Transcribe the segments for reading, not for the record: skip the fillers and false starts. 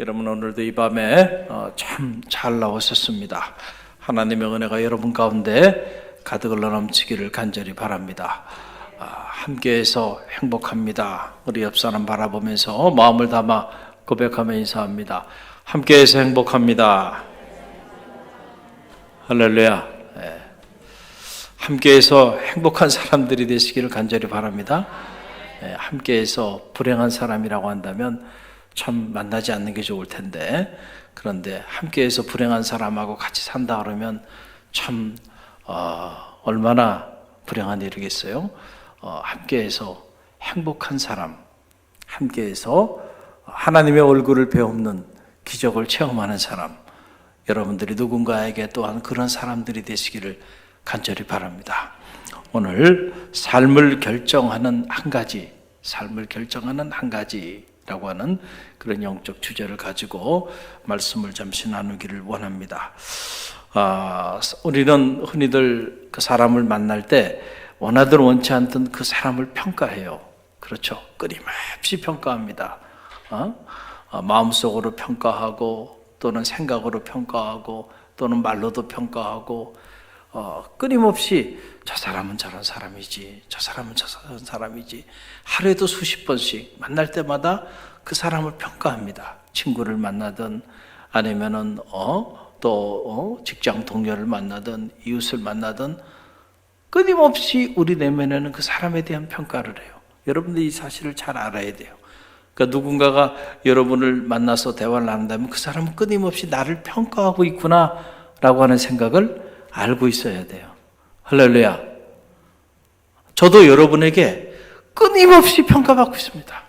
여러분 오늘도 이 밤에 참 잘 나오셨습니다. 하나님의 은혜가 여러분 가운데 가득 흘러 넘치기를 간절히 바랍니다. 함께해서 행복합니다. 우리 옆 사람 바라보면서 마음을 담아 고백하며 인사합니다. 함께해서 행복합니다. 할렐루야. 함께해서 행복한 사람들이 되시기를 간절히 바랍니다. 함께해서 불행한 사람이라고 한다면 참 만나지 않는 게 좋을 텐데, 그런데 함께해서 불행한 사람하고 같이 산다 그러면 참 얼마나 불행한 일이겠어요. 함께해서 행복한 사람, 함께해서 하나님의 얼굴을 배우는 기적을 체험하는 사람, 여러분들이 누군가에게 또한 그런 사람들이 되시기를 간절히 바랍니다. 오늘 삶을 결정하는 한 가지, 삶을 결정하는 한 가지라고 하는 그런 영적 주제를 가지고 말씀을 잠시 나누기를 원합니다. 우리는 흔히들 그 사람을 만날 때 원하든 원치 않든 그 사람을 평가해요. 그렇죠? 끊임없이 평가합니다. 마음속으로 평가하고, 또는 생각으로 평가하고, 또는 말로도 평가하고, 끊임없이 저 사람은 저런 사람이지, 저 사람은 저런 사람이지, 하루에도 수십 번씩 만날 때마다 그 사람을 평가합니다. 친구를 만나든 아니면은 또 직장 동료를 만나든 이웃을 만나든 끊임없이 우리 내면에는 그 사람에 대한 평가를 해요. 여러분들이 이 사실을 잘 알아야 돼요. 그러니까 누군가가 여러분을 만나서 대화를 나눈다면 그 사람은 끊임없이 나를 평가하고 있구나 라고 하는 생각을 알고 있어야 돼요. 할렐루야. 저도 여러분에게 끊임없이 평가받고 있습니다.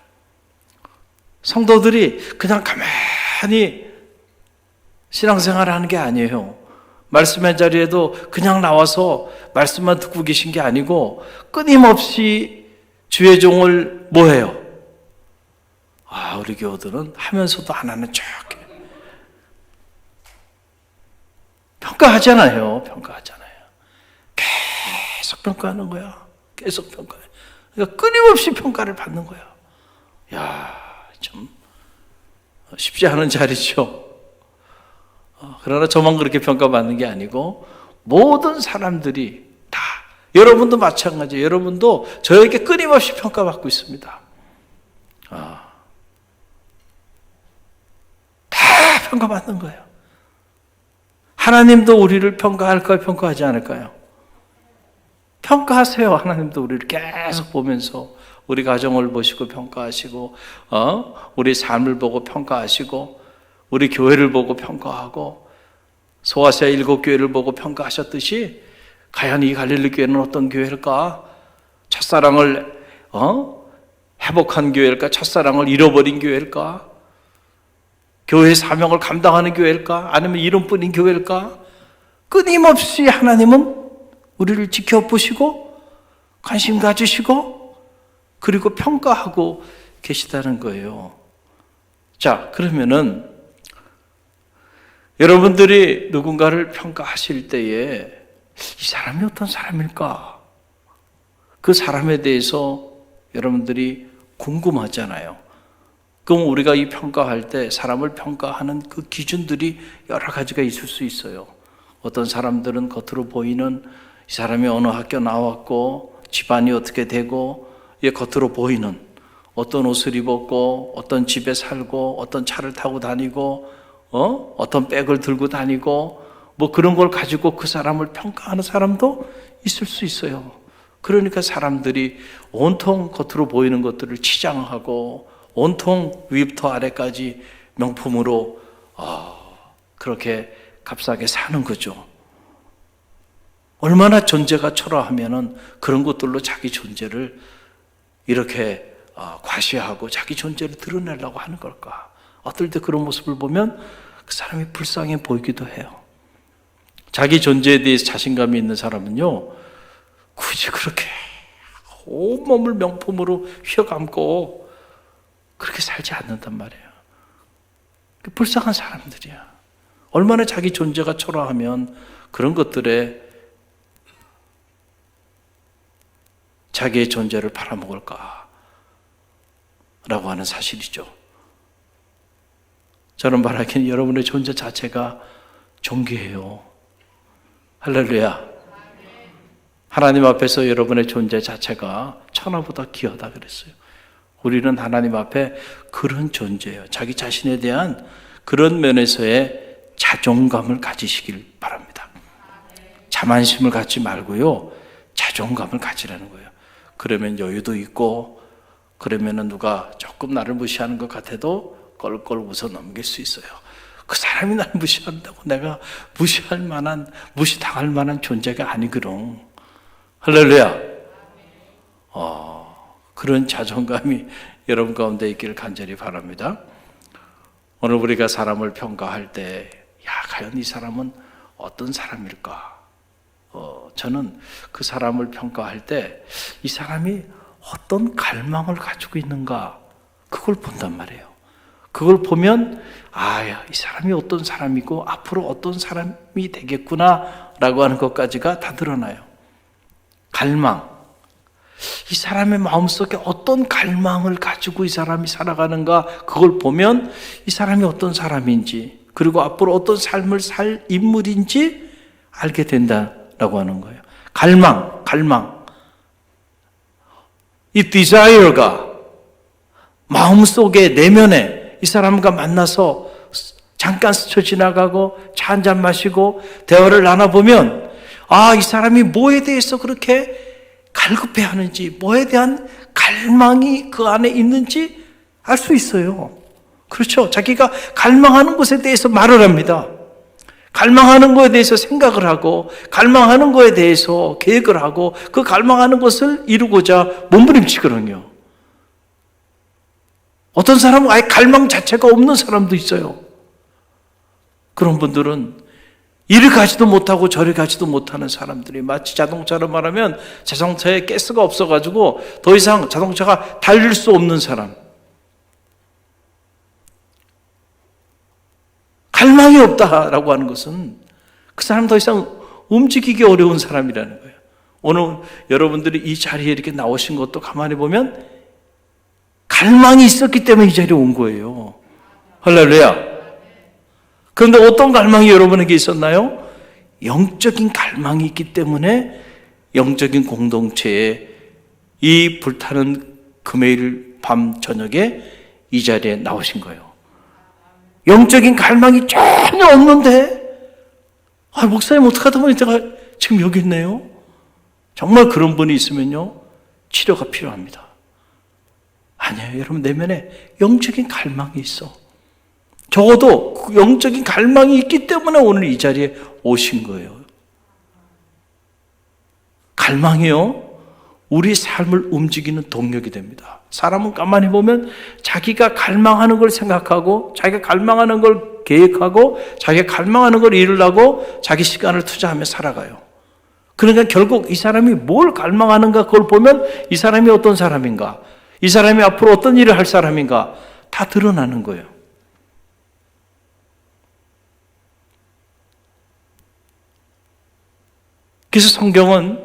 성도들이 그냥 가만히 신앙생활을 하는 게 아니에요. 말씀의 자리에도 그냥 나와서 말씀만 듣고 계신 게 아니고 끊임없이 주의 종을 뭐해요? 우리 교우들은 하면서도 하나는 쫙 평가하잖아요. 평가하잖아요. 계속 평가하는 거야. 계속 평가해. 그러니까 끊임없이 평가를 받는 거야. 참 쉽지 않은 자리죠. 그러나 저만 그렇게 평가받는 게 아니고 모든 사람들이 다, 여러분도 마찬가지예요. 여러분도 저에게 끊임없이 평가받고 있습니다. 다 평가받는 거예요. 하나님도 우리를 평가할까요? 평가하지 않을까요? 평가하세요. 하나님도 우리를 계속 보면서 우리 가정을 보시고 평가하시고, 우리 삶을 보고 평가하시고, 우리 교회를 보고 평가하고, 소아시아 7교회를 보고 평가하셨듯이 과연 이 갈릴리 교회는 어떤 교회일까? 첫사랑을 회복한 교회일까? 첫사랑을 잃어버린 교회일까? 교회의 사명을 감당하는 교회일까? 아니면 이름뿐인 교회일까? 끊임없이 하나님은 우리를 지켜보시고 관심 가지시고 그리고 평가하고 계시다는 거예요. 자, 그러면은 여러분들이 누군가를 평가하실 때에 이 사람이 어떤 사람일까? 그 사람에 대해서 여러분들이 궁금하잖아요. 그럼 우리가 이 평가할 때 사람을 평가하는 그 기준들이 여러 가지가 있을 수 있어요. 어떤 사람들은 겉으로 보이는 이 사람이 어느 학교 나왔고 집안이 어떻게 되고 겉으로 보이는 어떤 옷을 입었고 어떤 집에 살고 어떤 차를 타고 다니고 어떤 백을 들고 다니고 뭐 그런 걸 가지고 그 사람을 평가하는 사람도 있을 수 있어요. 그러니까 사람들이 온통 겉으로 보이는 것들을 치장하고 온통 위부터 아래까지 명품으로 그렇게 값싸게 사는 거죠. 얼마나 존재가 초라하면은 그런 것들로 자기 존재를 이렇게 과시하고 자기 존재를 드러내려고 하는 걸까? 어떨 때 그런 모습을 보면 그 사람이 불쌍해 보이기도 해요. 자기 존재에 대해서 자신감이 있는 사람은요, 굳이 그렇게 온몸을 명품으로 휘어감고 그렇게 살지 않는단 말이에요. 불쌍한 사람들이야. 얼마나 자기 존재가 초라하면 그런 것들에 자기의 존재를 팔아먹을까 라고 하는 사실이죠. 저는 말하기는 여러분의 존재 자체가 존귀해요. 할렐루야. 하나님 앞에서 여러분의 존재 자체가 천하보다 귀하다 그랬어요. 우리는 하나님 앞에 그런 존재예요. 자기 자신에 대한 그런 면에서의 자존감을 가지시길 바랍니다. 자만심을 갖지 말고요, 자존감을 가지라는 거예요. 그러면 여유도 있고, 그러면 누가 조금 나를 무시하는 것 같아도 껄껄 웃어 넘길 수 있어요. 그 사람이 나를 무시한다고 내가 무시당할 만한 존재가 아니거든. 할렐루야. 그런 자존감이 여러분 가운데 있기를 간절히 바랍니다. 오늘 우리가 사람을 평가할 때, 과연 이 사람은 어떤 사람일까? 저는 그 사람을 평가할 때 이 사람이 어떤 갈망을 가지고 있는가, 그걸 본단 말이에요. 그걸 보면 이 사람이 어떤 사람이고 앞으로 어떤 사람이 되겠구나 라고 하는 것까지가 다 드러나요. 갈망, 이 사람의 마음속에 어떤 갈망을 가지고 이 사람이 살아가는가, 그걸 보면 이 사람이 어떤 사람인지, 그리고 앞으로 어떤 삶을 살 인물인지 알게 된다라고 하는 거예요. 갈망. 이 desire가 마음속에, 내면에 이 사람과 만나서 잠깐 스쳐 지나가고 차 한잔 마시고 대화를 나눠보면 이 사람이 뭐에 대해서 그렇게 갈급해하는지, 뭐에 대한 갈망이 그 안에 있는지 알 수 있어요. 그렇죠? 자기가 갈망하는 것에 대해서 말을 합니다. 갈망하는 것에 대해서 생각을 하고, 갈망하는 것에 대해서 계획을 하고, 그 갈망하는 것을 이루고자 몸부림치거든요. 어떤 사람은 아예 갈망 자체가 없는 사람도 있어요. 그런 분들은 이리 가지도 못하고 저리 가지도 못하는 사람들이, 마치 자동차로 말하면 자동차에 가스가 없어가지고 더 이상 자동차가 달릴 수 없는 사람. 갈망이 없다라고 하는 것은 그 사람 더 이상 움직이기 어려운 사람이라는 거예요. 오늘 여러분들이 이 자리에 이렇게 나오신 것도 가만히 보면 갈망이 있었기 때문에 이 자리에 온 거예요. 할렐루야. 그런데 어떤 갈망이 여러분에게 있었나요? 영적인 갈망이 있기 때문에 영적인 공동체에 이 불타는 금요일 밤 저녁에 이 자리에 나오신 거예요. 영적인 갈망이 전혀 없는데 목사님 어떡하다 보니 제가 지금 여기 있네요. 정말 그런 분이 있으면요, 치료가 필요합니다. 아니에요. 여러분 내면에 영적인 갈망이 있어. 적어도 그 영적인 갈망이 있기 때문에 오늘 이 자리에 오신 거예요. 갈망이요, 우리 삶을 움직이는 동력이 됩니다. 사람은 가만히 보면 자기가 갈망하는 걸 생각하고, 자기가 갈망하는 걸 계획하고, 자기가 갈망하는 걸 이루려고 자기 시간을 투자하며 살아가요. 그러니까 결국 이 사람이 뭘 갈망하는가, 그걸 보면 이 사람이 어떤 사람인가, 이 사람이 앞으로 어떤 일을 할 사람인가 다 드러나는 거예요. 그래서 성경은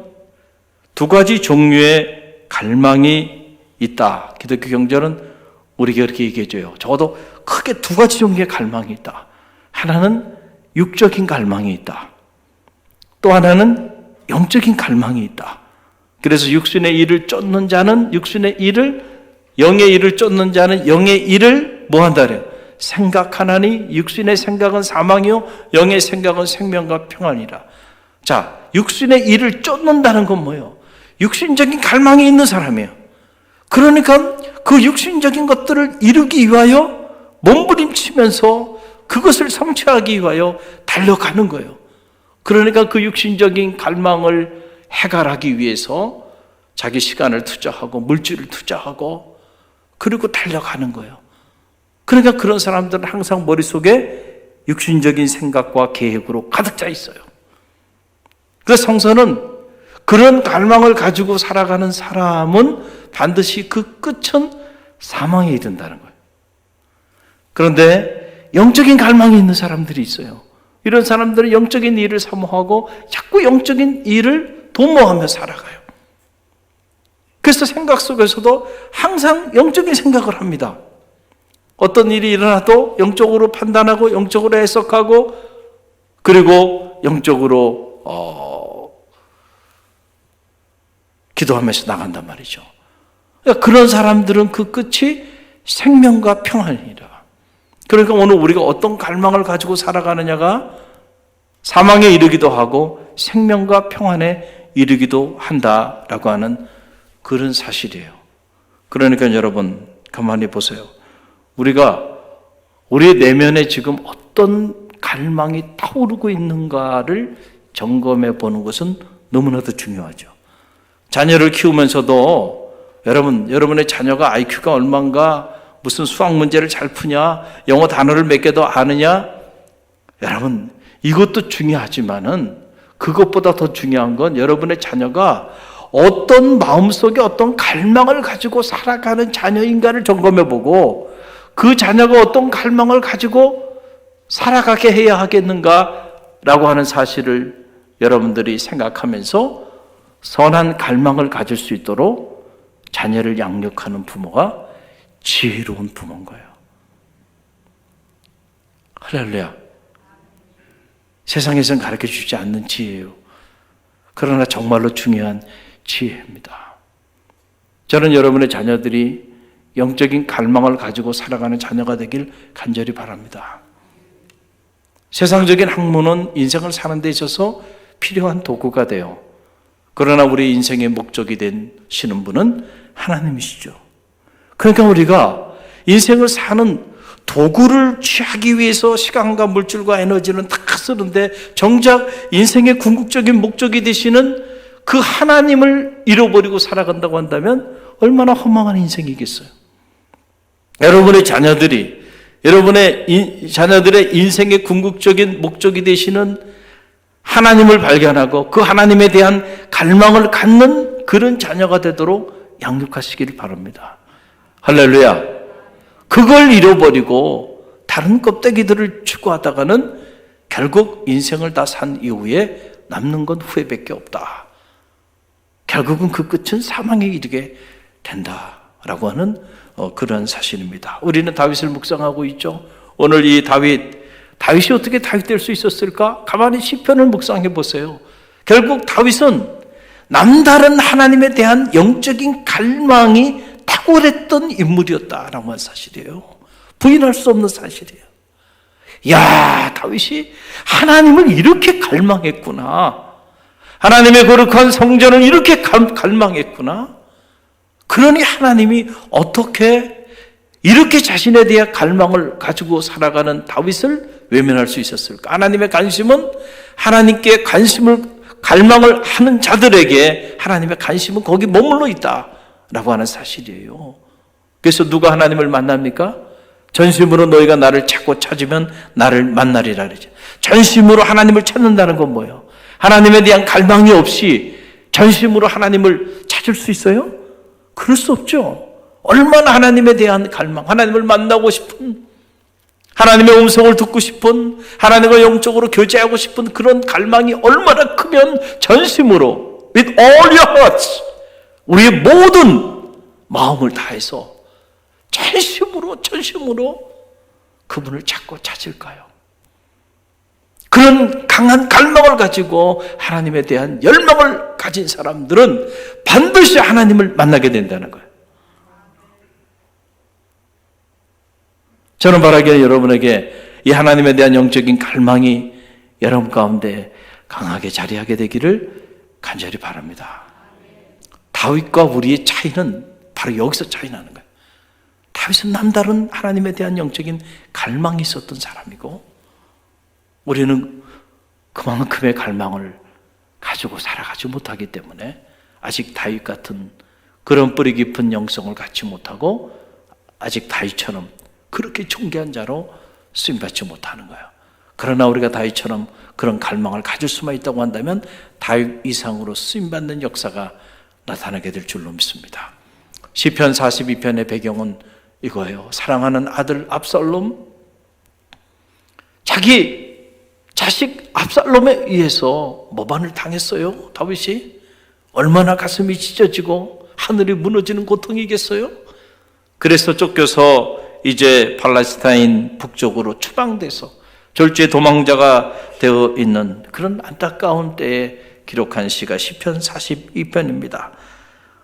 두 가지 종류의 갈망이 있다. 기독교 경전은 우리에게 그렇게 얘기해줘요. 적어도 크게 두 가지 종류의 갈망이 있다. 하나는 육적인 갈망이 있다. 또 하나는 영적인 갈망이 있다. 그래서 육신의 일을 쫓는 자는 육신의 일을, 영의 일을 쫓는 자는 영의 일을 뭐 한다 그래요? 생각하나니 육신의 생각은 사망이요 영의 생각은 생명과 평안이라. 자, 육신의 일을 쫓는다는 건 뭐예요? 육신적인 갈망이 있는 사람이에요. 그러니까 그 육신적인 것들을 이루기 위하여 몸부림치면서 그것을 성취하기 위하여 달려가는 거예요. 그러니까 그 육신적인 갈망을 해결하기 위해서 자기 시간을 투자하고 물질을 투자하고 그리고 달려가는 거예요. 그러니까 그런 사람들은 항상 머릿속에 육신적인 생각과 계획으로 가득 차 있어요. 그래서 성서는 그런 갈망을 가지고 살아가는 사람은 반드시 그 끝은 사망에 이른다는 거예요. 그런데 영적인 갈망이 있는 사람들이 있어요. 이런 사람들은 영적인 일을 사모하고 자꾸 영적인 일을 도모하며 살아가요. 그래서 생각 속에서도 항상 영적인 생각을 합니다. 어떤 일이 일어나도 영적으로 판단하고 영적으로 해석하고 그리고 영적으로 기도하면서 나간단 말이죠. 그러니까 그런 사람들은 그 끝이 생명과 평안이라. 그러니까 오늘 우리가 어떤 갈망을 가지고 살아가느냐가 사망에 이르기도 하고 생명과 평안에 이르기도 한다라고 하는 그런 사실이에요. 그러니까 여러분 가만히 보세요. 우리가 우리의 내면에 지금 어떤 갈망이 타오르고 있는가를 점검해 보는 것은 너무나도 중요하죠. 자녀를 키우면서도 여러분의 자녀가 IQ가 얼마인가, 무슨 수학 문제를 잘 푸냐, 영어 단어를 몇 개 더 아느냐, 여러분 이것도 중요하지만은 그것보다 더 중요한 건 여러분의 자녀가 어떤 마음속에 어떤 갈망을 가지고 살아가는 자녀인가를 점검해 보고 그 자녀가 어떤 갈망을 가지고 살아가게 해야 하겠는가라고 하는 사실을 여러분들이 생각하면서 선한 갈망을 가질 수 있도록 자녀를 양육하는 부모가 지혜로운 부모인 거예요. 할렐루야. 세상에서는 가르쳐주지 않는 지혜예요. 그러나 정말로 중요한 지혜입니다. 저는 여러분의 자녀들이 영적인 갈망을 가지고 살아가는 자녀가 되길 간절히 바랍니다. 세상적인 학문은 인생을 사는 데 있어서 필요한 도구가 돼요. 그러나 우리 인생의 목적이 되시는 분은 하나님이시죠. 그러니까 우리가 인생을 사는 도구를 취하기 위해서 시간과 물질과 에너지는 다 쓰는데 정작 인생의 궁극적인 목적이 되시는 그 하나님을 잃어버리고 살아간다고 한다면 얼마나 허망한 인생이겠어요. 여러분의 자녀들이 여러분의 자녀들의 인생의 궁극적인 목적이 되시는 하나님을 발견하고 그 하나님에 대한 갈망을 갖는 그런 자녀가 되도록 양육하시기를 바랍니다. 할렐루야. 그걸 잃어버리고 다른 껍데기들을 추구하다가는 결국 인생을 다 산 이후에 남는 건 후회밖에 없다. 결국은 그 끝은 사망에 이르게 된다라고 하는 그런 사실입니다. 우리는 다윗을 묵상하고 있죠. 오늘 이 다윗이 어떻게 다윗 될 수 있었을까? 가만히 시편을 묵상해 보세요. 결국 다윗은 남다른 하나님에 대한 영적인 갈망이 탁월했던 인물이었다라고 하는 사실이에요. 부인할 수 없는 사실이에요. 야, 다윗이 하나님을 이렇게 갈망했구나. 하나님의 거룩한 성전을 이렇게 갈망했구나. 그러니 하나님이 어떻게 이렇게 자신에 대한 갈망을 가지고 살아가는 다윗을 외면할 수 있었을까? 하나님의 관심은 하나님께 갈망을 하는 자들에게 하나님의 관심은 거기 머물러 있다라고 하는 사실이에요. 그래서 누가 하나님을 만납니까? 전심으로 너희가 나를 찾으면 나를 만나리라 그러죠. 전심으로 하나님을 찾는다는 건 뭐예요? 하나님에 대한 갈망이 없이 전심으로 하나님을 찾을 수 있어요? 그럴 수 없죠. 얼마나 하나님에 대한 갈망, 하나님을 만나고 싶은, 하나님의 음성을 듣고 싶은, 하나님과 영적으로 교제하고 싶은 그런 갈망이 얼마나 크면 전심으로 with all your hearts 우리의 모든 마음을 다해서 전심으로 그분을 찾을까요? 그런 강한 갈망을 가지고 하나님에 대한 열망을 가진 사람들은 반드시 하나님을 만나게 된다는 거예요. 저는 바라기에 여러분에게 이 하나님에 대한 영적인 갈망이 여러분 가운데 강하게 자리하게 되기를 간절히 바랍니다. 다윗과 우리의 차이는 바로 여기서 차이 나는 거예요. 다윗은 남다른 하나님에 대한 영적인 갈망이 있었던 사람이고 우리는 그만큼의 갈망을 가지고 살아가지 못하기 때문에 아직 다윗 같은 그런 뿌리 깊은 영성을 갖지 못하고 아직 다윗처럼 그렇게 존귀한 자로 쓰임받지 못하는 거예요. 그러나 우리가 다윗처럼 그런 갈망을 가질 수만 있다고 한다면 다윗 이상으로 쓰임받는 역사가 나타나게 될 줄로 믿습니다. 시편 42편의 배경은 이거예요. 사랑하는 아들 압살롬, 자기 자식 압살롬에 의해서 모반을 당했어요. 다윗이 얼마나 가슴이 찢어지고 하늘이 무너지는 고통이겠어요. 그래서 쫓겨서 이제 팔레스타인 북쪽으로 추방돼서 졸지에 도망자가 되어 있는 그런 안타까운 때에 기록한 시가 시편 42편입니다.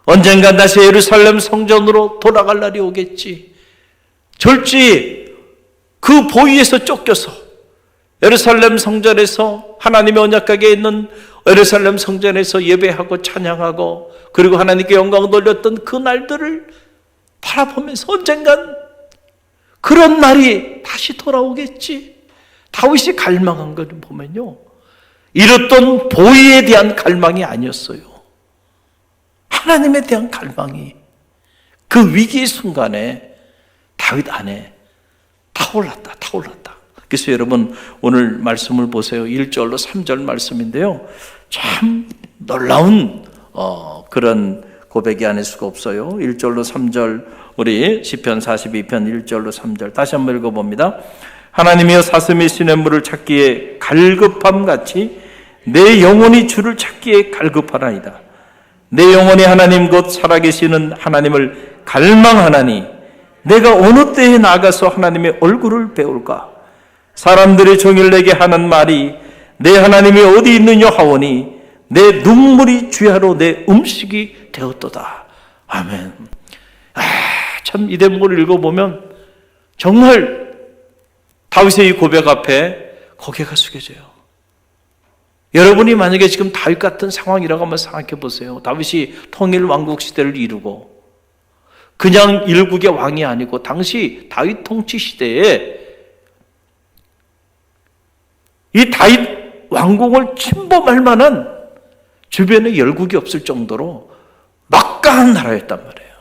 언젠가 다시 예루살렘 성전으로 돌아갈 날이 오겠지. 졸지에 그 보위에서 쫓겨서 예루살렘 성전에서 하나님의 언약궤에 있는 예루살렘 성전에서 예배하고 찬양하고 그리고 하나님께 영광을 돌렸던 그 날들을 바라보면서 언젠간 그런 날이 다시 돌아오겠지. 다윗이 갈망한 것을 보면요, 이뤘던 보위에 대한 갈망이 아니었어요. 하나님에 대한 갈망이 그 위기의 순간에 다윗 안에 타올랐다. 그래서 여러분 오늘 말씀을 보세요. 1절로 3절 말씀인데요, 참 놀라운 그런 고백이 아닐 수가 없어요. 1절로 3절, 우리 시편 42편 1절로 3절 다시 한번 읽어봅니다. 하나님이여, 사슴이 시냇물을 찾기에 갈급함같이 내 영혼이 주를 찾기에 갈급하나이다. 내 영혼이 하나님 곧 살아계시는 하나님을 갈망하나니 내가 어느 때에 나가서 하나님의 얼굴을 배울까? 사람들의 종일 내게 하는 말이 내 하나님이 어디 있느냐 하오니 내 눈물이 주야로 내 음식이 되었도다. 아멘. 참 이 대목을 읽어보면 정말 다윗의 이 고백 앞에 고개가 숙여져요. 여러분이 만약에 지금 다윗 같은 상황이라고 한번 생각해 보세요. 다윗이 통일 왕국 시대를 이루고 그냥 일국의 왕이 아니고 당시 다윗 통치 시대에 이 다윗 왕국을 침범할 만한 주변에 열국이 없을 정도로 막강한 나라였단 말이에요.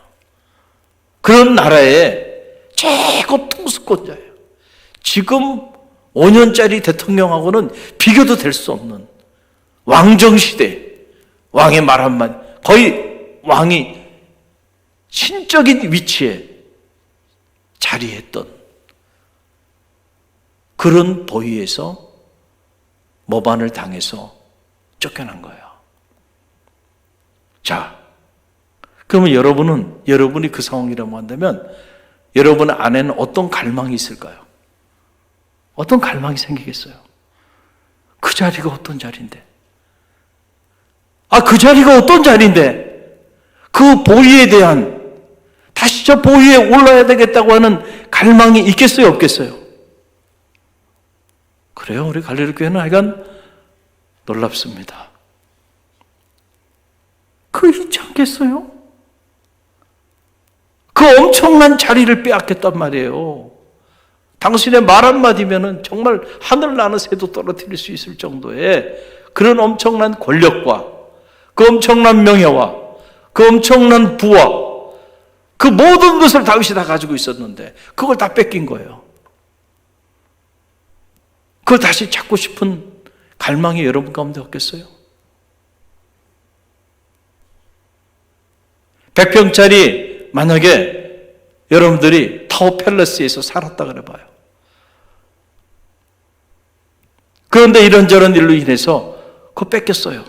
그런 나라의 최고 통수권자예요. 지금 5년짜리 대통령하고는 비교도 될 수 없는 왕정시대, 왕의 말 한마디, 거의 왕이 신적인 위치에 자리했던 그런 보위에서 모반을 당해서 쫓겨난 거예요. 자, 그러면 여러분이 그 상황이라고 한다면 여러분 안에는 어떤 갈망이 있을까요? 어떤 갈망이 생기겠어요? 그 자리가 어떤 자리인데? 그 자리가 어떤 자리인데? 그 보위에 대한, 다시 저 보위에 올라야 되겠다고 하는 갈망이 있겠어요, 없겠어요? 그래요, 우리 갈릴리 교회는 하여간 놀랍습니다. 그 있지 않겠어요? 그 엄청난 자리를 빼앗겼단 말이에요. 당신의 말 한마디면은 정말 하늘 나는 새도 떨어뜨릴 수 있을 정도의 그런 엄청난 권력과 그 엄청난 명예와 그 엄청난 부와 그 모든 것을 다윗이 다 가지고 있었는데 그걸 다 뺏긴 거예요. 그걸 다시 찾고 싶은 갈망이 여러분 가운데 없겠어요? 100평짜리 만약에 여러분들이 타워 팰러스에서 살았다 그래 봐요. 그런데 이런저런 일로 인해서 그거 뺏겼어요.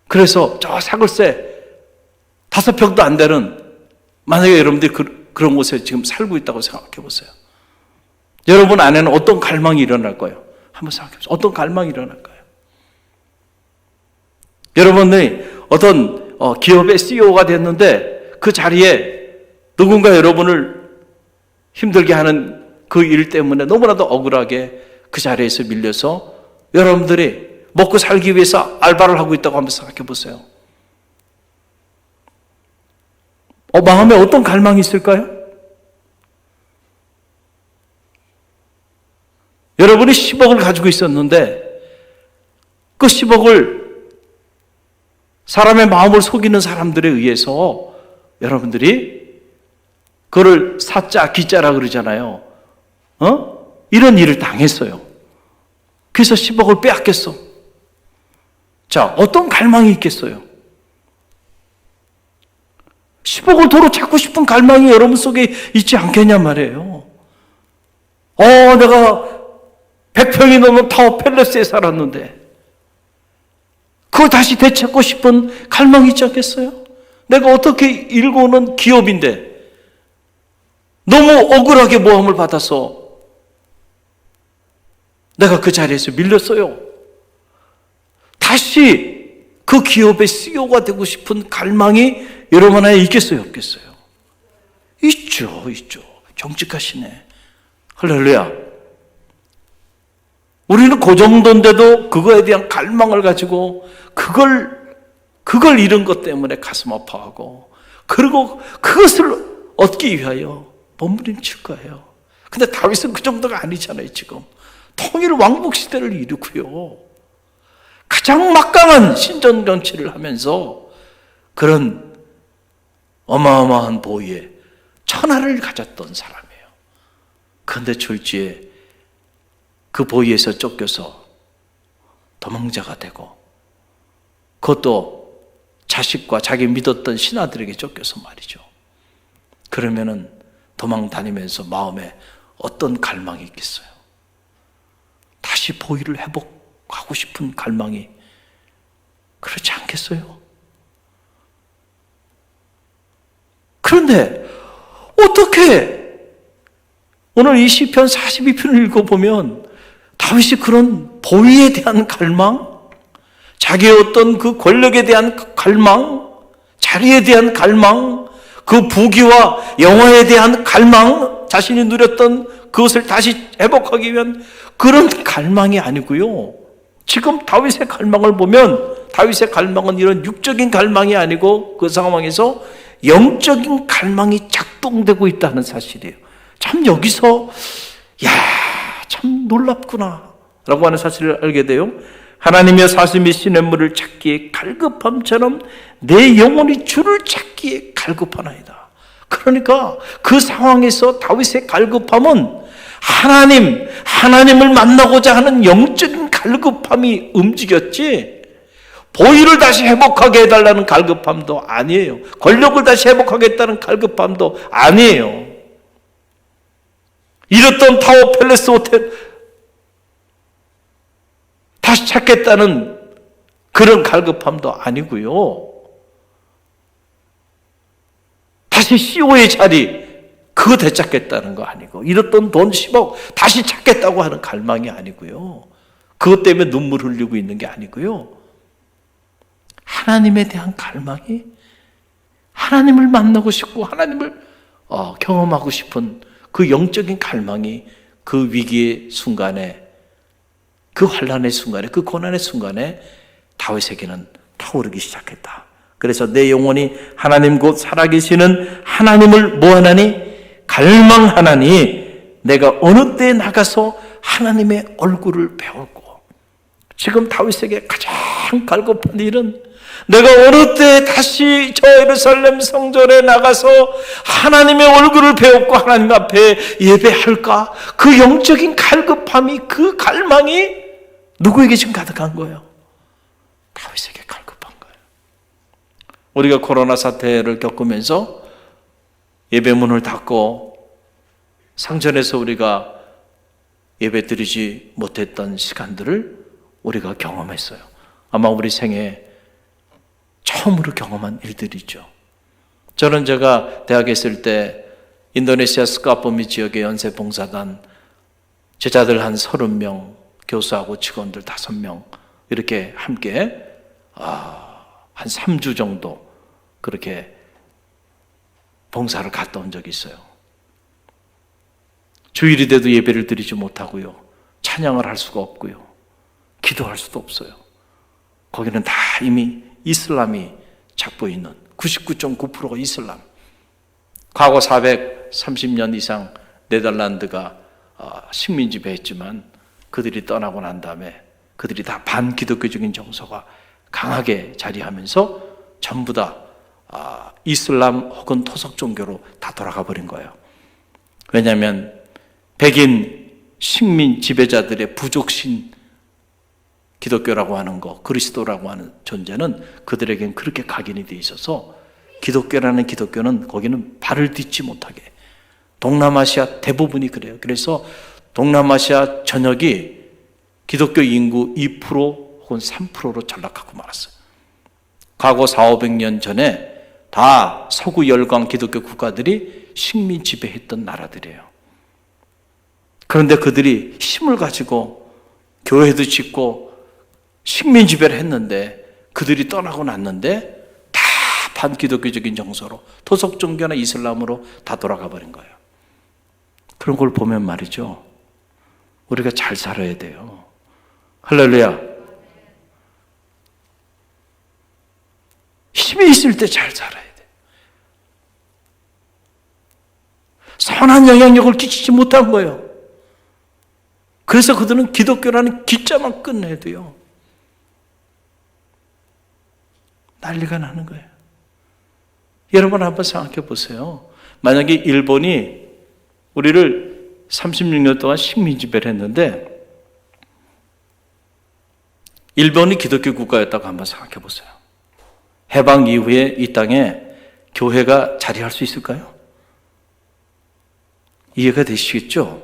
그래서 저 사글세 5평도 안 되는, 만약에 여러분들이 그런 곳에 지금 살고 있다고 생각해 보세요. 여러분 안에는 어떤 갈망이 일어날까요? 한번 생각해 보세요. 어떤 갈망이 일어날까요? 여러분이 어떤 기업의 CEO가 됐는데 그 자리에 누군가 여러분을 힘들게 하는 그 일 때문에 너무나도 억울하게 그 자리에서 밀려서 여러분들이 먹고 살기 위해서 알바를 하고 있다고 한번 생각해 보세요. 마음에 어떤 갈망이 있을까요? 여러분이 10억을 가지고 있었는데 그 10억을 사람의 마음을 속이는 사람들에 의해서 여러분들이 그거를 사자, 기자라 그러잖아요. 이런 일을 당했어요. 그래서 10억을 빼앗겼어. 자, 어떤 갈망이 있겠어요? 10억을 도로 찾고 싶은 갈망이 여러분 속에 있지 않겠냐 말이에요. 내가 100평이 넘는 타워 팰러스에 살았는데 그걸 다시 되찾고 싶은 갈망이 있지 않겠어요? 내가 어떻게 일궈 오는 기업인데 너무 억울하게 모함을 받아서 내가 그 자리에서 밀렸어요. 다시 그 기업의 CEO가 되고 싶은 갈망이 여러분 안에 있겠어요, 없겠어요? 있죠. 정직하시네. 할렐루야. 우리는 그 정도인데도 그거에 대한 갈망을 가지고 그걸 잃은 것 때문에 가슴 아파하고, 그리고 그것을 얻기 위하여 몸부림칠 거예요. 근데 다윗은 그 정도가 아니잖아요, 지금. 통일 왕국 시대를 이루고요. 가장 막강한 신전 정치를 하면서 그런 어마어마한 보위에 천하를 가졌던 사람이에요. 그런데 졸지에 그 보위에서 쫓겨서 도망자가 되고, 그것도 자식과 자기 믿었던 신하들에게 쫓겨서 말이죠. 그러면은 도망 다니면서 마음에 어떤 갈망이 있겠어요? 다시 보위를 회복하고 싶은 갈망이 그렇지 않겠어요? 그런데 어떻게 오늘 이 시편 42편을 읽어보면 다윗이 그런 보위에 대한 갈망, 자기의 어떤 그 권력에 대한 갈망, 자리에 대한 갈망, 그 부귀와 영화에 대한 갈망, 자신이 누렸던 그것을 다시 회복하기 위한 그런 갈망이 아니고요. 지금 다윗의 갈망을 보면 다윗의 갈망은 이런 육적인 갈망이 아니고 그 상황에서 영적인 갈망이 작동되고 있다는 사실이에요. 참 여기서 참 놀랍구나 라고 하는 사실을 알게 돼요. 하나님의 사슴이 시냇물을 찾기에 갈급함처럼 내 영혼이 주를 찾기에 갈급하나이다. 그러니까 그 상황에서 다윗의 갈급함은 하나님을 만나고자 하는 영적인 갈급함이 움직였지, 보위를 다시 회복하게 해달라는 갈급함도 아니에요. 권력을 다시 회복하겠다는 갈급함도 아니에요. 잃었던 타워 팰리스 호텔 다시 찾겠다는 그런 갈급함도 아니고요. 다시 CEO의 자리 그거 되찾겠다는 거 아니고, 잃었던 돈 10억 다시 찾겠다고 하는 갈망이 아니고요. 그것 때문에 눈물 흘리고 있는 게 아니고요. 하나님에 대한 갈망이, 하나님을 만나고 싶고 하나님을 경험하고 싶은 그 영적인 갈망이 그 위기의 순간에, 그 환난의 순간에, 그 고난의 순간에 다윗에게는 타오르기 시작했다. 그래서 내 영혼이 하나님 곧 살아계시는 하나님을 뭐하나니? 갈망하나니 내가 어느 때에 나가서 하나님의 얼굴을 배울고. 지금 다윗에게 가장 갈급한 일은 내가 어느 때에 다시 저 예루살렘 성전에 나가서 하나님의 얼굴을 배웠고 하나님 앞에 예배할까? 그 영적인 갈급함이, 그 갈망이 누구에게 지금 가득한 거예요? 다윗에게 갈급한 거예요. 우리가 코로나 사태를 겪으면서 예배문을 닫고 상전에서 우리가 예배 드리지 못했던 시간들을 우리가 경험했어요. 아마 우리 생에 처음으로 경험한 일들이죠. 저는 제가 대학에 있을 때 인도네시아 스카포미 지역의 연세봉사단 제자들 한 30명, 교수하고 직원들 5명 이렇게 함께 한 3주 정도 그렇게 봉사를 갔다 온 적이 있어요. 주일이 돼도 예배를 드리지 못하고요, 찬양을 할 수가 없고요, 기도할 수도 없어요. 거기는 다 이미 이슬람이 잡고 있는 99.9%가 이슬람. 과거 430년 이상 네덜란드가 식민 지배했지만 그들이 떠나고 난 다음에 그들이 다 반기독교적인 정서가 강하게 자리하면서 전부 다 이슬람 혹은 토속 종교로 다 돌아가 버린 거예요. 왜냐하면 백인 식민 지배자들의 부족신 기독교라고 하는 거, 그리스도라고 하는 존재는 그들에겐 그렇게 각인이 돼 있어서 기독교라는 기독교는 거기는 발을 딛지 못하게. 동남아시아 대부분이 그래요. 그래서 동남아시아 전역이 기독교 인구 2% 혹은 3%로 전락하고 말았어요. 과거 400~500년 전에 다 서구 열강 기독교 국가들이 식민 지배했던 나라들이에요. 그런데 그들이 힘을 가지고 교회도 짓고 식민 지배를 했는데 그들이 떠나고 났는데 다 반기독교적인 정서로 토속 종교나 이슬람으로 다 돌아가 버린 거예요. 그런 걸 보면 말이죠, 우리가 잘 살아야 돼요. 할렐루야. 힘이 있을 때 잘 살아야 돼. 선한 영향력을 끼치지 못한 거예요. 그래서 그들은 기독교라는 기자만 끝내도요, 난리가 나는 거예요. 여러분 한번 생각해 보세요. 만약에 일본이 우리를 36년 동안 식민 지배를 했는데 일본이 기독교 국가였다고 한번 생각해 보세요. 해방 이후에 이 땅에 교회가 자리할 수 있을까요? 이해가 되시겠죠?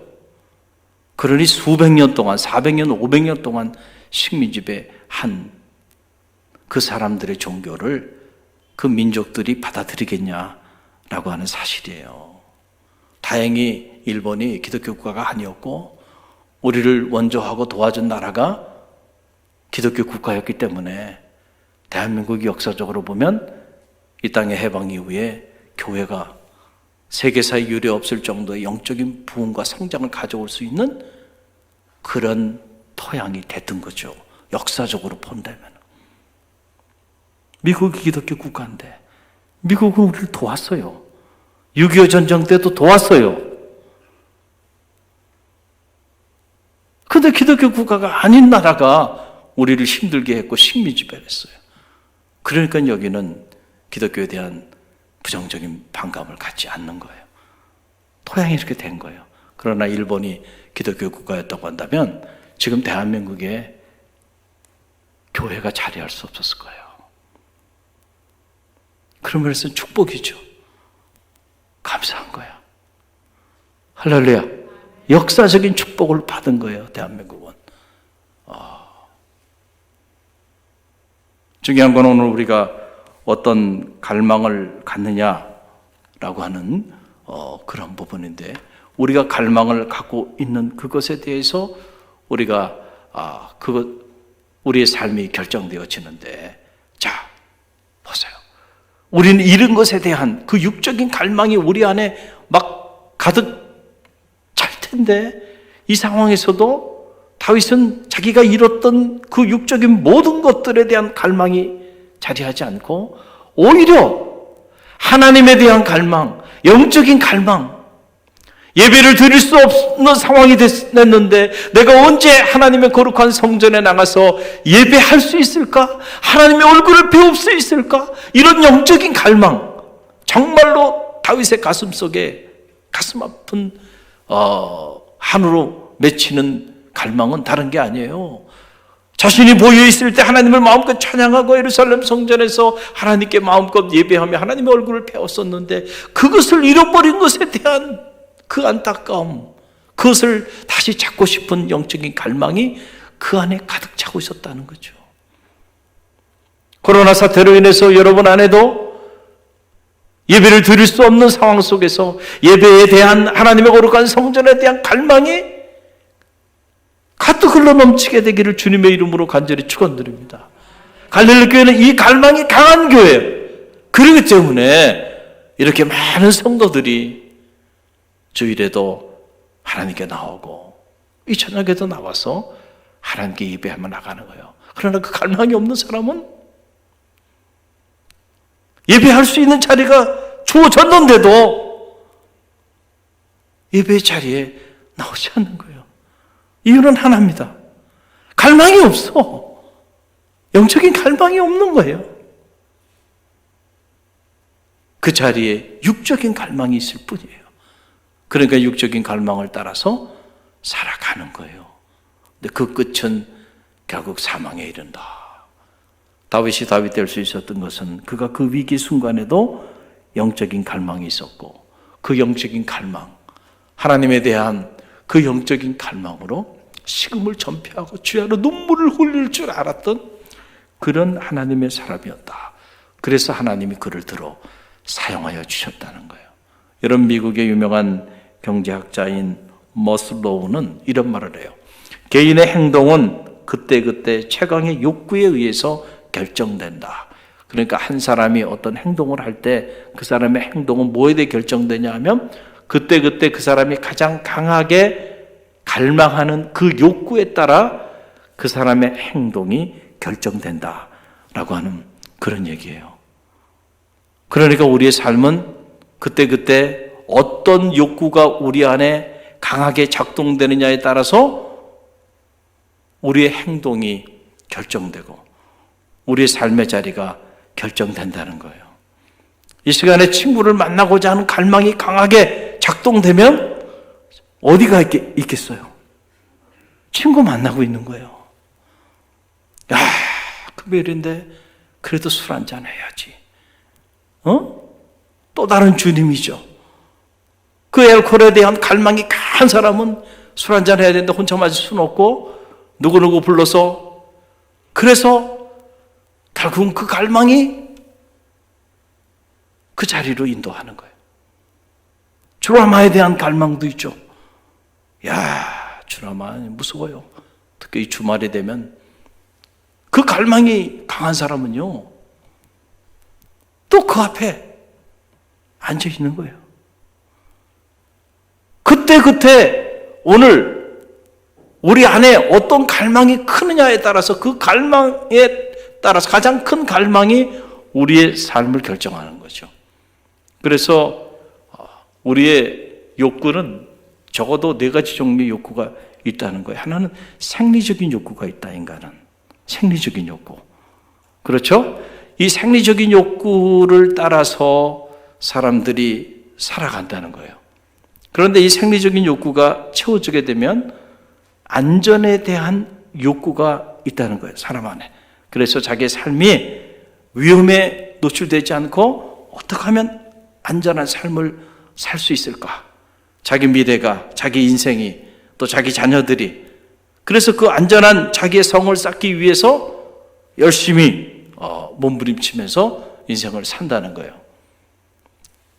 그러니 수백 년 동안, 400년, 500년 동안 식민 지배한 그 사람들의 종교를 그 민족들이 받아들이겠냐라고 하는 사실이에요. 다행히 일본이 기독교 국가가 아니었고 우리를 원조하고 도와준 나라가 기독교 국가였기 때문에 대한민국이 역사적으로 보면 이 땅의 해방 이후에 교회가 세계사에 유례 없을 정도의 영적인 부흥과 성장을 가져올 수 있는 그런 토양이 됐던 거죠. 역사적으로 본다면. 미국이 기독교 국가인데 미국은 우리를 도왔어요. 6.25 전쟁 때도 도왔어요. 그런데 기독교 국가가 아닌 나라가 우리를 힘들게 했고 식민 지배를 했어요. 그러니까 여기는 기독교에 대한 부정적인 반감을 갖지 않는 거예요. 토양이 이렇게 된 거예요. 그러나 일본이 기독교 국가였다고 한다면 지금 대한민국에 교회가 자리할 수 없었을 거예요. 그런 면에서 축복이죠. 감사한 거야. 할렐루야. 역사적인 축복을 받은 거예요, 대한민국은. 중요한 건 오늘 우리가 어떤 갈망을 갖느냐라고 하는 그런 부분인데, 우리가 갈망을 갖고 있는 그것에 대해서 우리가 우리의 삶이 결정되어지는데, 자 보세요. 우리는 잃은 것에 대한 그 육적인 갈망이 우리 안에 막 가득 찰 텐데, 이 상황에서도 다윗은 자기가 잃었던 그 육적인 모든 것들에 대한 갈망이 자리하지 않고 오히려 하나님에 대한 갈망, 영적인 갈망, 예배를 드릴 수 없는 상황이 됐는데 내가 언제 하나님의 거룩한 성전에 나가서 예배할 수 있을까? 하나님의 얼굴을 배울 수 있을까? 이런 영적인 갈망, 정말로 다윗의 가슴 속에 가슴 아픈 한으로 맺히는 갈망은 다른 게 아니에요. 자신이 보여 있을 때 하나님을 마음껏 찬양하고 예루살렘 성전에서 하나님께 마음껏 예배하며 하나님의 얼굴을 배웠었는데 그것을 잃어버린 것에 대한 그 안타까움, 그것을 다시 찾고 싶은 영적인 갈망이 그 안에 가득 차고 있었다는 거죠. 코로나 사태로 인해서 여러분 안에도 예배를 드릴 수 없는 상황 속에서 예배에 대한, 하나님의 거룩한 성전에 대한 갈망이 가득 흘러 넘치게 되기를 주님의 이름으로 간절히 축원드립니다. 갈릴리 교회는 이 갈망이 강한 교회예요. 그렇기 때문에 이렇게 많은 성도들이 주일에도 하나님께 나오고 이 저녁에도 나와서 하나님께 예배하며 나가는 거예요. 그러나 그 갈망이 없는 사람은 예배할 수 있는 자리가 주어졌는데도 예배의 자리에 나오지 않는 거예요. 이유는 하나입니다. 갈망이 없어. 영적인 갈망이 없는 거예요. 그 자리에 육적인 갈망이 있을 뿐이에요. 그러니까 육적인 갈망을 따라서 살아가는 거예요. 근데 그 끝은 결국 사망에 이른다. 다윗이 다윗 될 수 있었던 것은 그가 그 위기 순간에도 영적인 갈망이 있었고, 그 영적인 갈망, 하나님에 대한 그 영적인 갈망으로 식음을 전폐하고 주야로 눈물을 흘릴 줄 알았던 그런 하나님의 사람이었다. 그래서 하나님이 그를 들어 사용하여 주셨다는 거예요. 여러분, 미국의 유명한 경제학자인 머슬로우는 이런 말을 해요. 개인의 행동은 그때그때 최강의 욕구에 의해서 결정된다. 그러니까 한 사람이 어떤 행동을 할 때 그 사람의 행동은 뭐에 대해 결정되냐 하면 그때그때 그 사람이 가장 강하게 갈망하는 그 욕구에 따라 그 사람의 행동이 결정된다라고 하는 그런 얘기예요. 그러니까 우리의 삶은 그때그때 어떤 욕구가 우리 안에 강하게 작동되느냐에 따라서 우리의 행동이 결정되고 우리의 삶의 자리가 결정된다는 거예요. 이 시간에 친구를 만나고자 하는 갈망이 강하게 작동되면 어디가 있겠어요? 친구 만나고 있는 거예요. 야, 금요일인데 그래도 술 한잔 해야지. 또 다른 주님이죠. 그 알코올에 대한 갈망이 강한 사람은 술 한잔 해야 되는데 혼자 마실 수는 없고 누구누구 불러서, 그래서 결국은 그 갈망이 그 자리로 인도하는 거예요. 드라마에 대한 갈망도 있죠. 야, 드라마 무서워요. 특히 이 주말이 되면 그 갈망이 강한 사람은요, 또 그 앞에 앉아 있는 거예요. 그때 오늘 우리 안에 어떤 갈망이 크느냐에 따라서 그 갈망에 따라서 가장 큰 갈망이 우리의 삶을 결정하는 거죠. 그래서 우리의 욕구는 적어도 4가지 종류의 욕구가 있다는 거예요. 하나는 생리적인 욕구가 있다, 인간은. 생리적인 욕구. 그렇죠? 이 생리적인 욕구를 따라서 사람들이 살아간다는 거예요. 그런데 이 생리적인 욕구가 채워지게 되면 안전에 대한 욕구가 있다는 거예요, 사람 안에. 그래서 자기의 삶이 위험에 노출되지 않고 어떻게 하면 안전한 삶을 살 수 있을까? 자기 미래가, 자기 인생이, 또 자기 자녀들이. 그래서 그 안전한 자기의 성을 쌓기 위해서 열심히 몸부림치면서 인생을 산다는 거예요.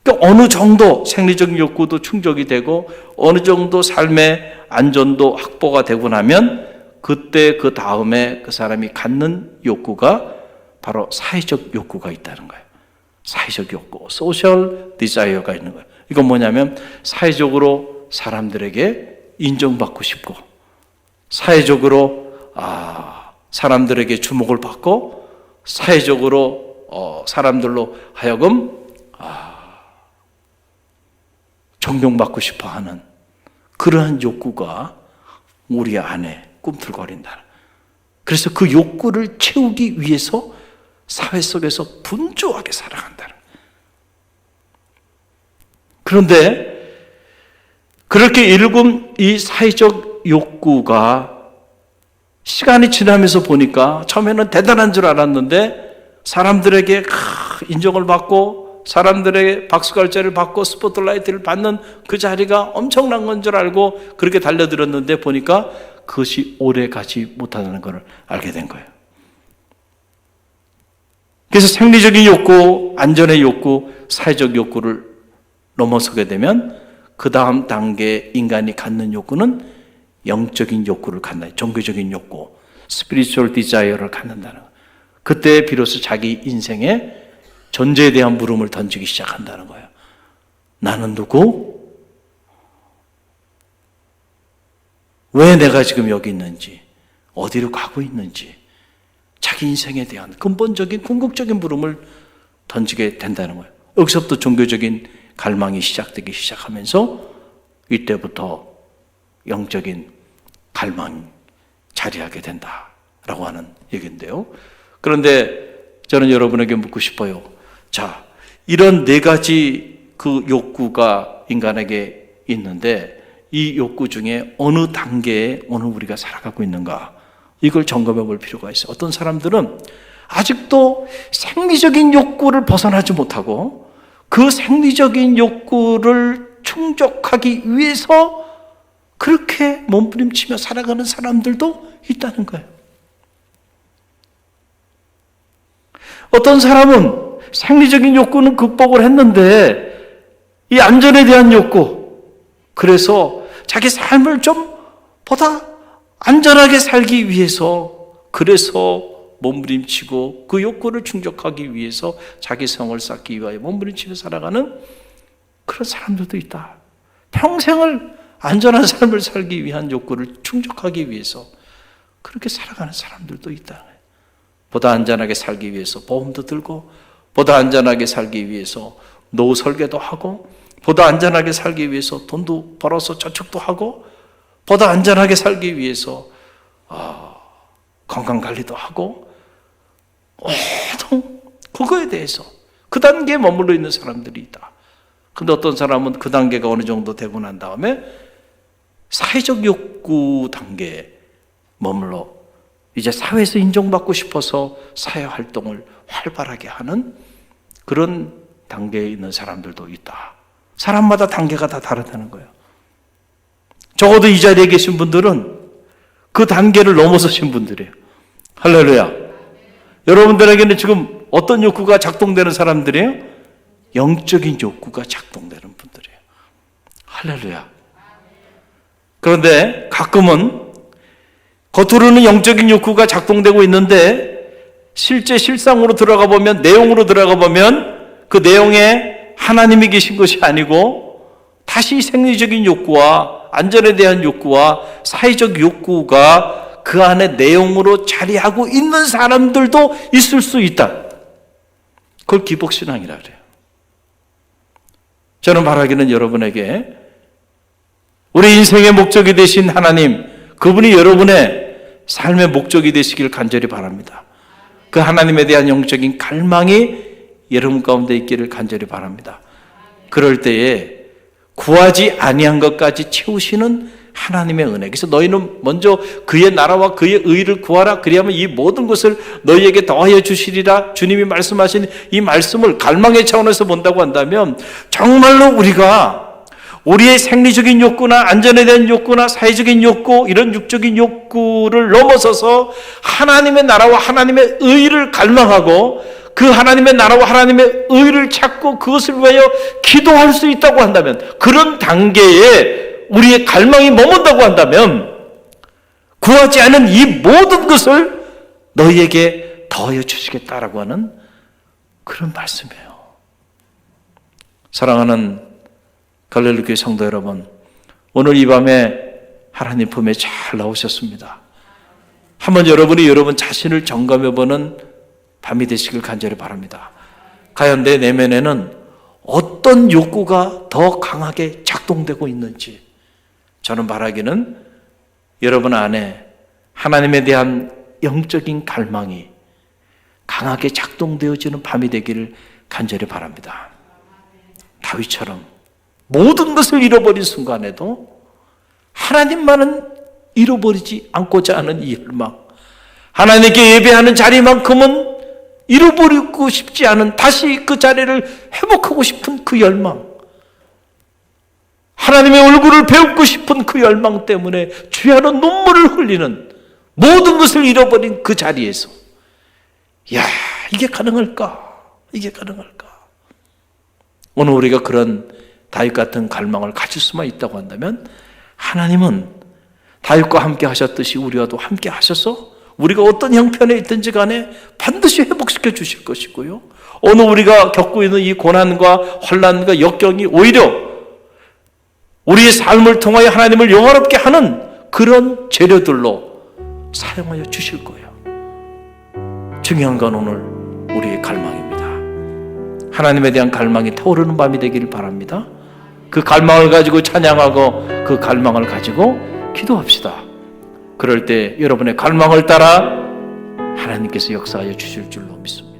또 어느 정도 생리적인 욕구도 충족이 되고 어느 정도 삶의 안전도 확보가 되고 나면 그때 그 다음에 그 사람이 갖는 욕구가 바로 사회적 욕구가 있다는 거예요. 사회적 욕구, 소셜 디자이어가 있는 거예요. 이건 뭐냐면 사회적으로 사람들에게 인정받고 싶고 사회적으로 사람들에게 주목을 받고 사회적으로 사람들로 하여금 존경받고 싶어하는 그러한 욕구가 우리 안에 꿈틀거린다. 그래서 그 욕구를 채우기 위해서 사회 속에서 분주하게 살아간다. 그런데 그렇게 일군 이 사회적 욕구가 시간이 지나면서 보니까 처음에는 대단한 줄 알았는데 사람들에게 인정을 받고 사람들의 박수갈채를 받고 스포트라이트를 받는 그 자리가 엄청난 건 줄 알고 그렇게 달려들었는데 보니까 그것이 오래 가지 못하는 것을 알게 된 거예요. 그래서 생리적인 욕구, 안전의 욕구, 사회적 욕구를 넘어서게 되면 그 다음 단계 인간이 갖는 욕구는 영적인 욕구를 갖는, 종교적인 욕구, spiritual desire를 갖는다는 거예요. 그때 비로소 자기 인생에 존재에 대한 물음을 던지기 시작한다는 거예요. 나는 누구? 왜 내가 지금 여기 있는지, 어디로 가고 있는지, 자기 인생에 대한 근본적인 궁극적인 물음을 던지게 된다는 거예요. 여기서부터 종교적인 갈망이 시작되기 시작하면서 이때부터 영적인 갈망이 자리하게 된다라고 하는 얘기인데요. 그런데 저는 여러분에게 묻고 싶어요. 자, 이런 4가지 그 욕구가 인간에게 있는데 이 욕구 중에 어느 단계에 오늘 우리가 살아가고 있는가, 이걸 점검해 볼 필요가 있어요. 어떤 사람들은 아직도 생리적인 욕구를 벗어나지 못하고 그 생리적인 욕구를 충족하기 위해서 그렇게 몸부림치며 살아가는 사람들도 있다는 거예요. 어떤 사람은 생리적인 욕구는 극복을 했는데 이 안전에 대한 욕구, 그래서 자기 삶을 좀 보다 안전하게 살기 위해서, 그래서 몸부림치고 그 욕구를 충족하기 위해서 자기 성을 쌓기 위하여 몸부림치며 살아가는 그런 사람들도 있다. 평생을 안전한 삶을 살기 위한 욕구를 충족하기 위해서 그렇게 살아가는 사람들도 있다. 보다 안전하게 살기 위해서 보험도 들고, 보다 안전하게 살기 위해서 노후 설계도 하고, 보다 안전하게 살기 위해서 돈도 벌어서 저축도 하고, 보다 안전하게 살기 위해서 건강관리도 하고, 모든 그거에 대해서 그 단계에 머물러 있는 사람들이 있다. 근데 어떤 사람은 그 단계가 어느 정도 되고 난 다음에 사회적 욕구 단계에 머물러 이제 사회에서 인정받고 싶어서 사회활동을 활발하게 하는 그런 단계에 있는 사람들도 있다. 사람마다 단계가 다 다르다는 거예요. 적어도 이 자리에 계신 분들은 그 단계를 넘어서신 분들이에요. 할렐루야. 여러분들에게는 지금 어떤 욕구가 작동되는 사람들이에요? 영적인 욕구가 작동되는 분들이에요. 할렐루야. 그런데 가끔은 겉으로는 영적인 욕구가 작동되고 있는데 실제 실상으로 들어가 보면, 내용으로 들어가 보면 그 내용에 하나님이 계신 것이 아니고 다시 생리적인 욕구와 안전에 대한 욕구와 사회적 욕구가 그 안에 내용으로 자리하고 있는 사람들도 있을 수 있다. 그걸 기복신앙이라 그래요. 저는 바라기는 여러분에게 우리 인생의 목적이 되신 하나님, 그분이 여러분의 삶의 목적이 되시길 간절히 바랍니다. 그 하나님에 대한 영적인 갈망이 여러분 가운데 있기를 간절히 바랍니다. 그럴 때에 구하지 아니한 것까지 채우시는 하나님의 은혜. 그래서 너희는 먼저 그의 나라와 그의 의를 구하라. 그리하면 이 모든 것을 너희에게 더하여 주시리라. 주님이 말씀하신 이 말씀을 갈망의 차원에서 본다고 한다면 정말로 우리가 우리의 생리적인 욕구나 안전에 대한 욕구나 사회적인 욕구, 이런 육적인 욕구를 넘어서서 하나님의 나라와 하나님의 의를 갈망하고 그 하나님의 나라와 하나님의 의를 찾고 그것을 위하여 기도할 수 있다고 한다면, 그런 단계에 우리의 갈망이 머문다고 한다면 구하지 않은 이 모든 것을 너희에게 더하여 주시겠다라고 하는 그런 말씀이에요. 사랑하는 갈릴리교회 성도 여러분, 오늘 이 밤에 하나님 품에 잘 나오셨습니다. 한번 여러분이 여러분 자신을 점검해보는 밤이 되시길 간절히 바랍니다. 과연 내 내면에는 어떤 욕구가 더 강하게 작동되고 있는지, 저는 바라기는 여러분 안에 하나님에 대한 영적인 갈망이 강하게 작동되어지는 밤이 되기를 간절히 바랍니다. 다윗처럼 모든 것을 잃어버린 순간에도 하나님만은 잃어버리지 않고자 하는 이 열망, 하나님께 예배하는 자리만큼은 잃어버리고 싶지 않은, 다시 그 자리를 회복하고 싶은 그 열망, 하나님의 얼굴을 배우고 싶은 그 열망 때문에 주야로 눈물을 흘리는, 모든 것을 잃어버린 그 자리에서 야, 이게 가능할까? 이게 가능할까? 오늘 우리가 그런 다윗 같은 갈망을 가질 수만 있다고 한다면 하나님은 다윗과 함께 하셨듯이 우리와도 함께 하셔서 우리가 어떤 형편에 있든지 간에 반드시 회복시켜 주실 것이고요, 오늘 우리가 겪고 있는 이 고난과 환난과 역경이 오히려 우리의 삶을 통하여 하나님을 영화롭게 하는 그런 재료들로 사용하여 주실 거예요. 중요한 건 오늘 우리의 갈망입니다. 하나님에 대한 갈망이 타오르는 밤이 되기를 바랍니다. 그 갈망을 가지고 찬양하고 그 갈망을 가지고 기도합시다. 그럴 때 여러분의 갈망을 따라 하나님께서 역사하여 주실 줄로 믿습니다.